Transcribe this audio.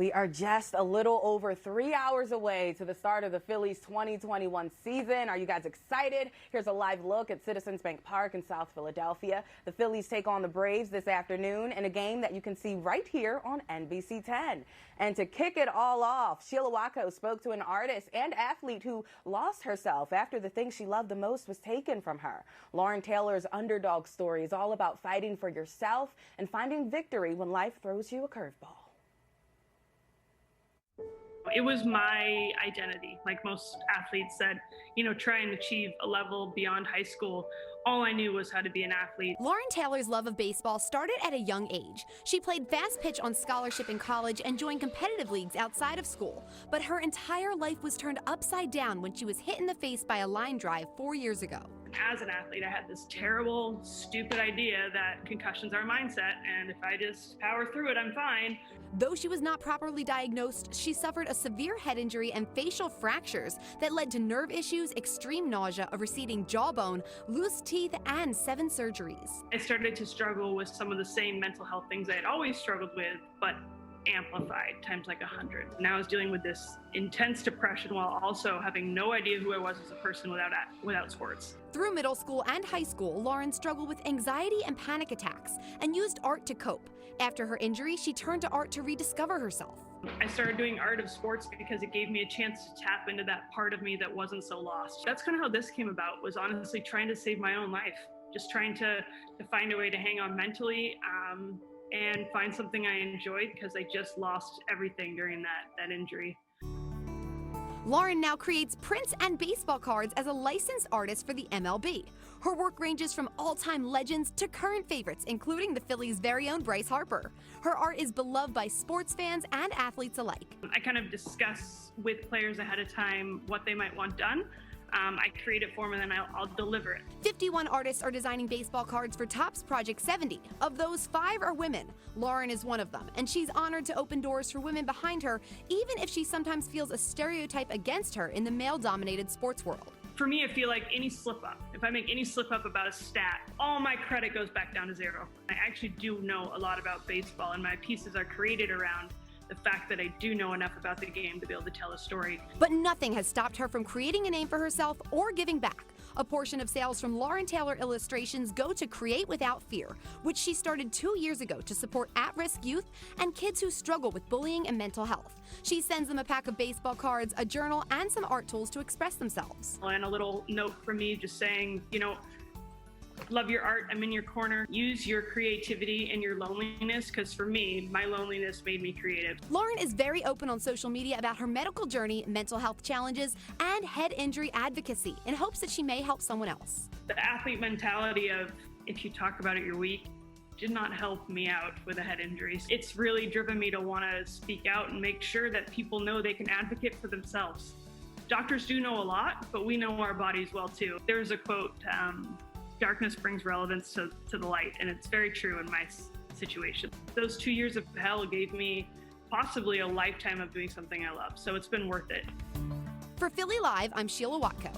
We are just a little over 3 hours away to the start of the Phillies 2021 season. Are you guys excited? Here's a live look at Citizens Bank Park in South Philadelphia. The Phillies take on the Braves this afternoon in a game that you can see right here on NBC10. And to kick it all off, Sheila Watko spoke to an artist and athlete who lost herself after the thing she loved the most was taken from her. Lauren Taylor's underdog story is all about fighting for yourself and finding victory when life throws you a curveball. It was my identity. Like most athletes said, try and achieve a level beyond high school. All I knew was how to be an athlete. Lauren Taylor's love of baseball started at a young age. She played fast pitch on scholarship in college and joined competitive leagues outside of school. But her entire life was turned upside down when she was hit in the face by a line drive 4 years ago. As an athlete, I had this terrible, stupid idea that concussions are a mindset, and if I just power through it, I'm fine. Though she was not properly diagnosed, she suffered a severe head injury and facial fractures that led to nerve issues, extreme nausea, a receding jawbone, loose teeth, and 7 surgeries. I started to struggle with some of the same mental health things I had always struggled with, but amplified times like 100. Now I was dealing with this intense depression while also having no idea who I was as a person without sports. Through middle school and high school, Lauren struggled with anxiety and panic attacks and used art to cope. After her injury, she turned to art to rediscover herself. I started doing art of sports because it gave me a chance to tap into that part of me that wasn't so lost. That's kind of how this came about, was honestly trying to save my own life. Just trying to find a way to hang on mentally and find something I enjoyed, because I just lost everything during that injury. Lauren now creates prints and baseball cards as a licensed artist for the MLB. Her work ranges from all-time legends to current favorites, including the Phillies' very own Bryce Harper. Her art is beloved by sports fans and athletes alike. I kind of discuss with players ahead of time what they might want done. I create it for them and then I'll deliver it. 51 artists are designing baseball cards for Topps Project 70. Of those, 5 are women. Lauren is one of them, and she's honored to open doors for women behind her, even if she sometimes feels a stereotype against her in the male-dominated sports world. For me, I feel like any slip up, if I make any slip up about a stat, all my credit goes back down to 0. I actually do know a lot about baseball, and my pieces are created around the fact that I do know enough about the game to be able to tell a story. But nothing has stopped her from creating a name for herself or giving back. A portion of sales from Lauren Taylor illustrations go to Create Without Fear, which she started 2 years ago to support at-risk youth and kids who struggle with bullying and mental health. She sends them a pack of baseball cards, a journal, and some art tools to express themselves. And a little note from me just saying, love your art, I'm in your corner. Use your creativity and your loneliness, because for me, my loneliness made me creative. Lauren is very open on social media about her medical journey, mental health challenges, and head injury advocacy in hopes that she may help someone else. The athlete mentality of, if you talk about it, you're weak, did not help me out with a head injury. It's really driven me to want to speak out and make sure that people know they can advocate for themselves. Doctors do know a lot, but we know our bodies well too. There's a quote, darkness brings relevance to the light, and it's very true in my situation. Those 2 years of hell gave me possibly a lifetime of doing something I love, so it's been worth it. For Philly Live, I'm Sheila Watko.